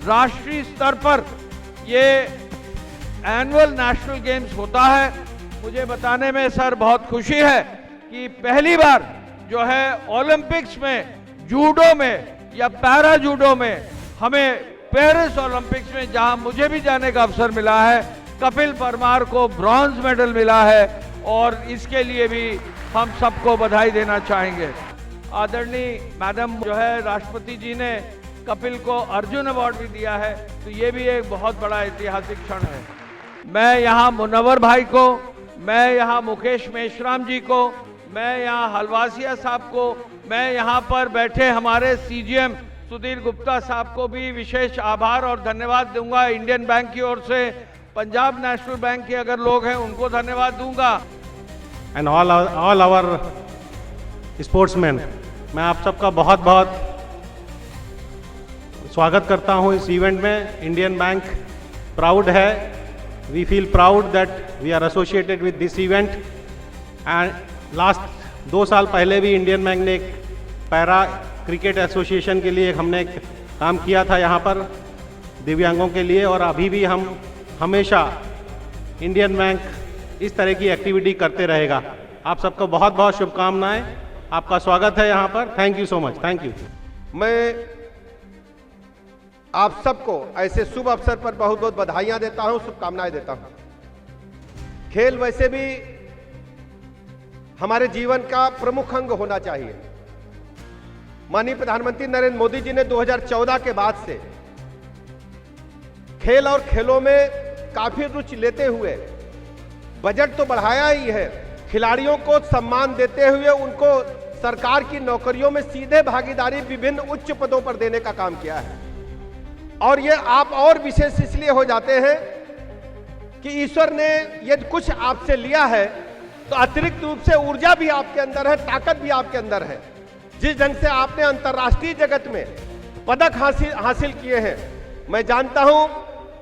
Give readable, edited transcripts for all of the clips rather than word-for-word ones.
राष्ट्रीय स्तर पर ये एनुअल नेशनल गेम्स होता है। मुझे बताने में सर बहुत खुशी है कि पहली बार जो है ओलंपिक्स में जूडो में या पैरा जूडो में हमें पेरिस ओलंपिक्स में, जहां मुझे भी जाने का अवसर मिला है, कपिल परमार को ब्रॉन्ज मेडल मिला है और इसके लिए भी हम सबको बधाई देना चाहेंगे। आदरणीय मैडम जो है राष्ट्रपति जी ने कपिल को अर्जुन अवार्ड भी दिया है, तो ये भी एक बहुत बड़ा ऐतिहासिक क्षण है। मैं यहाँ मुनव्वर भाई को, मैं यहाँ मुकेश मेश्राम जी को, मैं यहाँ हलवासिया साहब को, मैं यहाँ पर बैठे हमारे सीजीएम सुधीर गुप्ता साहब को भी विशेष आभार और धन्यवाद दूंगा। इंडियन बैंक की ओर से, पंजाब नेशनल बैंक के अगर लोग हैं उनको धन्यवाद दूंगा। एंड ऑल आवर स्पोर्ट्समैन, मैं आप सबका बहुत बहुत स्वागत करता हूं इस इवेंट में। इंडियन बैंक प्राउड है, we feel proud that we are associated with this event. And last 2 साल पहले भी इंडियन बैंक ने एक पैरा क्रिकेट एसोसिएशन के लिए हमने एक काम किया था यहाँ पर दिव्यांगों के लिए, और अभी भी हम हमेशा इंडियन बैंक इस तरह की एक्टिविटी करते रहेगा। आप सबको बहुत बहुत शुभकामनाएं, आपका स्वागत है यहाँ पर। Thank you so much, thank you. मैं आप सबको ऐसे शुभ अवसर पर बहुत बहुत बधाइयां देता हूं, शुभकामनाएं देता हूं। खेल वैसे भी हमारे जीवन का प्रमुख अंग होना चाहिए। माननीय प्रधानमंत्री नरेंद्र मोदी जी ने 2014 के बाद से खेल और खेलों में काफी रुचि लेते हुए बजट तो बढ़ाया ही है, खिलाड़ियों को सम्मान देते हुए उनको सरकार की नौकरियों में सीधे भागीदारी विभिन्न उच्च पदों पर देने का काम किया है। और ये आप और विशेष इसलिए हो जाते हैं कि ईश्वर ने यदि कुछ आपसे लिया है तो अतिरिक्त रूप से ऊर्जा भी आपके अंदर है, ताकत भी आपके अंदर है। जिस ढंग से आपने अंतर्राष्ट्रीय जगत में पदक हासिल किए हैं, मैं जानता हूं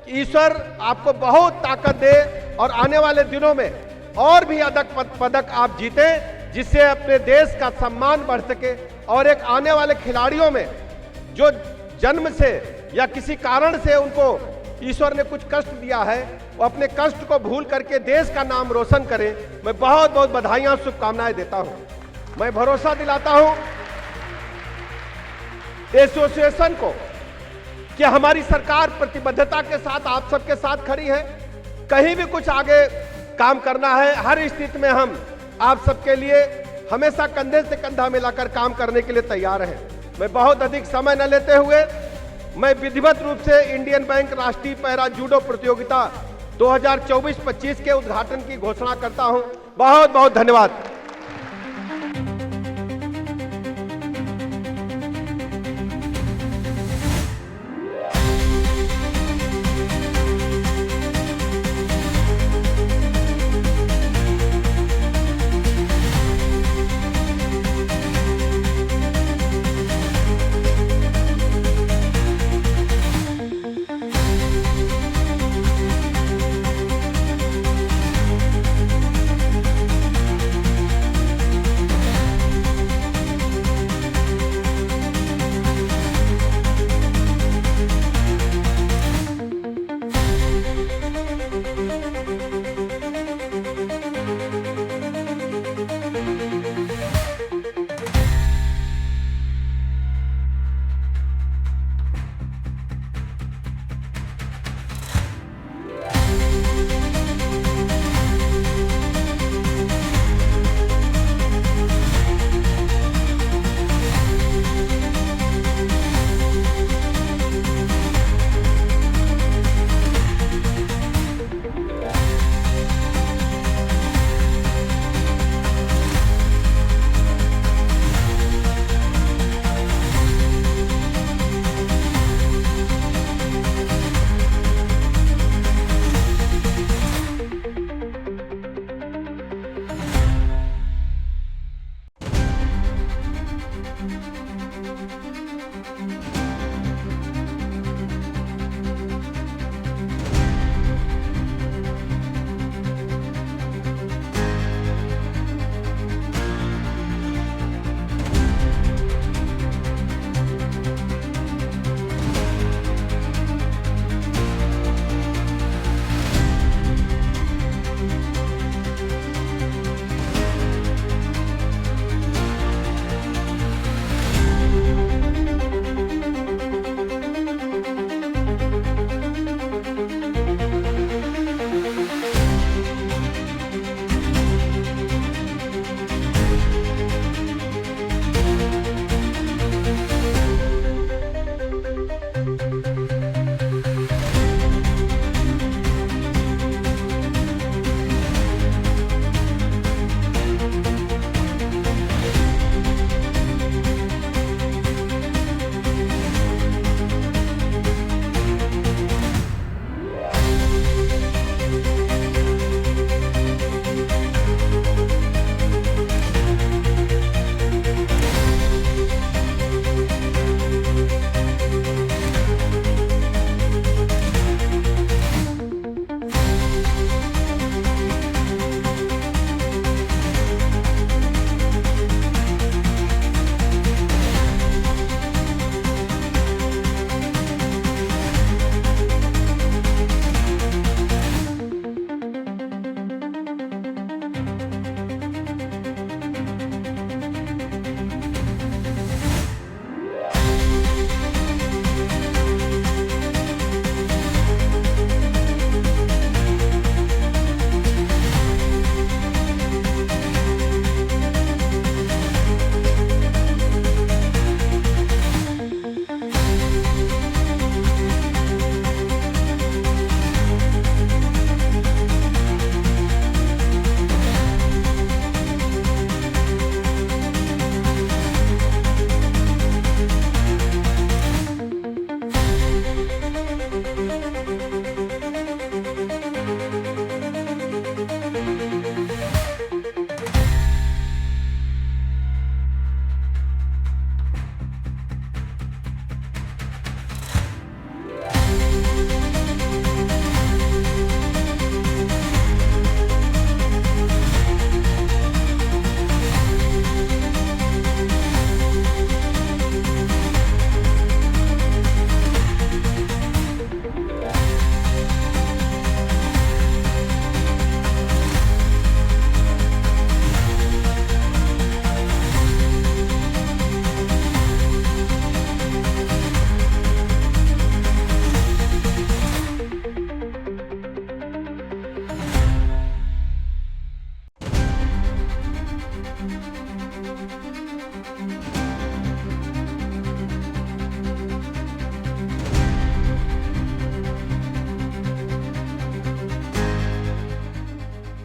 कि ईश्वर आपको बहुत ताकत दे और आने वाले दिनों में और भी अधिक पदक आप जीते, जिससे अपने देश का सम्मान बढ़ सके और एक आने वाले खिलाड़ियों में जो जन्म से या किसी कारण से उनको ईश्वर ने कुछ कष्ट दिया है, वो अपने कष्ट को भूल करके देश का नाम रोशन करें। मैं बहुत बहुत बधाइयां, शुभकामनाएं देता हूं। मैं भरोसा दिलाता हूं एसोसिएशन को कि हमारी सरकार प्रतिबद्धता के साथ आप सबके साथ खड़ी है। कहीं भी कुछ आगे काम करना है, हर स्थिति में हम आप सबके लिए हमेशा कंधे से कंधा मिलाकर काम करने के लिए तैयार हैं। मैं बहुत अधिक समय न लेते हुए मैं विधिवत रूप से इंडियन बैंक राष्ट्रीय पैरा जूडो प्रतियोगिता 2024-25 के उद्घाटन की घोषणा करता हूं। बहुत बहुत धन्यवाद।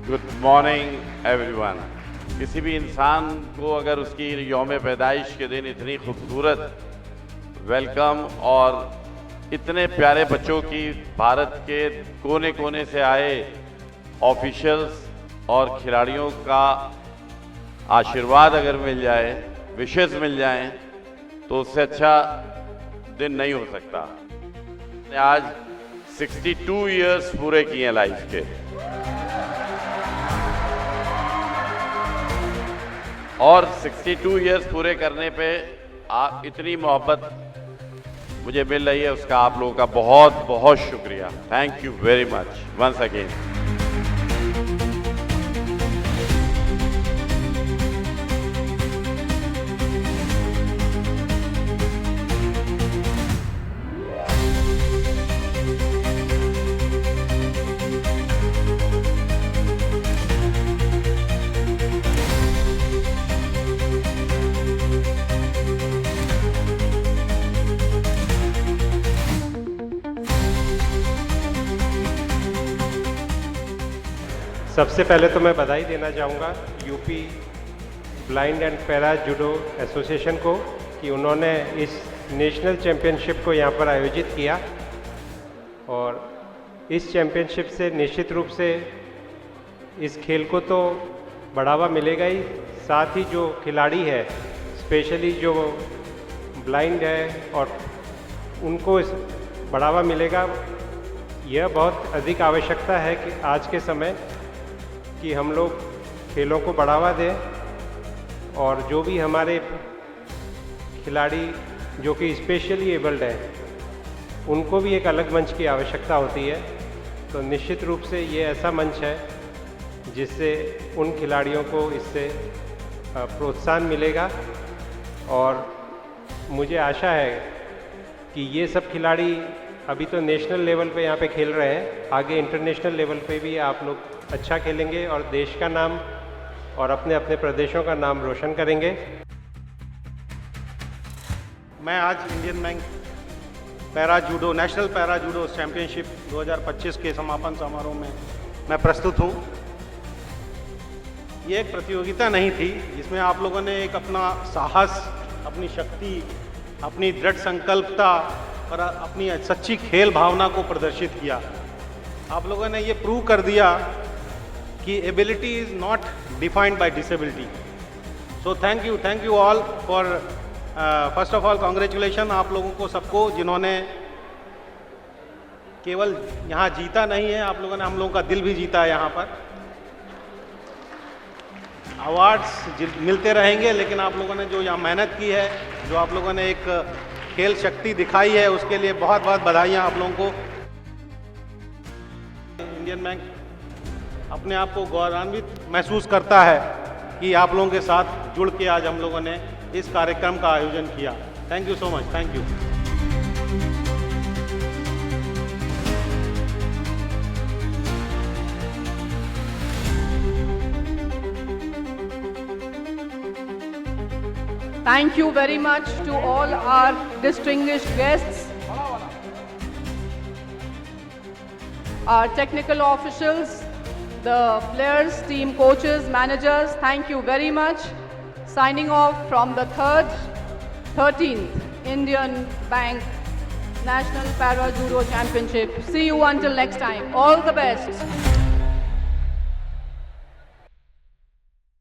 Good morning everyone. किसी भी इंसान को अगर उसकी यौम पैदाइश के दिन इतनी खूबसूरत वेलकम और इतने प्यारे बच्चों की भारत के कोने कोने से आए ऑफिशियल्स और खिलाड़ियों का आशीर्वाद अगर मिल जाए, विशेष मिल जाएं, तो उससे अच्छा दिन नहीं हो सकता। आज 62 इयर्स पूरे किए हैं लाइफ के, और 62 इयर्स पूरे करने पे आप इतनी मोहब्बत मुझे मिल रही है, उसका आप लोगों का बहुत बहुत शुक्रिया। Thank you very much once again. सबसे पहले तो मैं बधाई देना चाहूँगा UP blind and para judo association को कि उन्होंने इस नेशनल चैम्पियनशिप को यहाँ पर आयोजित किया, और इस चैम्पियनशिप से निश्चित रूप से इस खेल को तो बढ़ावा मिलेगा ही, साथ ही जो खिलाड़ी है स्पेशली जो ब्लाइंड है और उनको इस बढ़ावा मिलेगा। यह बहुत अधिक आवश्यकता है कि आज के समय कि हम लोग खेलों को बढ़ावा दें, और जो भी हमारे खिलाड़ी जो कि स्पेशली एबल्ड हैं उनको भी एक अलग मंच की आवश्यकता होती है। तो निश्चित रूप से ये ऐसा मंच है जिससे उन खिलाड़ियों को इससे प्रोत्साहन मिलेगा, और मुझे आशा है कि ये सब खिलाड़ी अभी तो नेशनल लेवल पे यहाँ पे खेल रहे हैं, आगे इंटरनेशनल लेवल पे भी आप लोग अच्छा खेलेंगे और देश का नाम और अपने अपने प्रदेशों का नाम रोशन करेंगे। मैं आज Indian bank para judo national para judo championship 2025 के समापन समारोह में मैं प्रस्तुत हूँ। ये एक प्रतियोगिता नहीं थी जिसमें आप लोगों ने एक अपना साहस, अपनी शक्ति, अपनी दृढ़ संकल्पता और अपनी सच्ची खेल भावना को प्रदर्शित किया। आप लोगों ने ये प्रूव कर दिया कि ability is not defined by disability. So thank you all for first of all congratulation आप लोगों को सबको, जिन्होंने केवल यहाँ जीता नहीं है, आप लोगों ने हम लोगों का दिल भी जीता है। यहाँ पर अवार्ड्स मिलते रहेंगे, लेकिन आप लोगों ने जो यहाँ मेहनत की है, जो आप लोगों ने एक खेल शक्ति दिखाई है, उसके लिए बहुत बहुत बधाइयाँ आप लोगों को। इंडियन बैंक अपने आप को गौरवान्वित महसूस करता है कि आप लोगों के साथ जुड़ के आज हम लोगों ने इस कार्यक्रम का आयोजन किया। Thank you so much. Thank you. Thank you very much to all our distinguished guests, our technical officials, the players, team coaches, managers. Thank you very much. Signing off from the 13th Indian Bank National Para Judo Championship. See you until next time. All the best.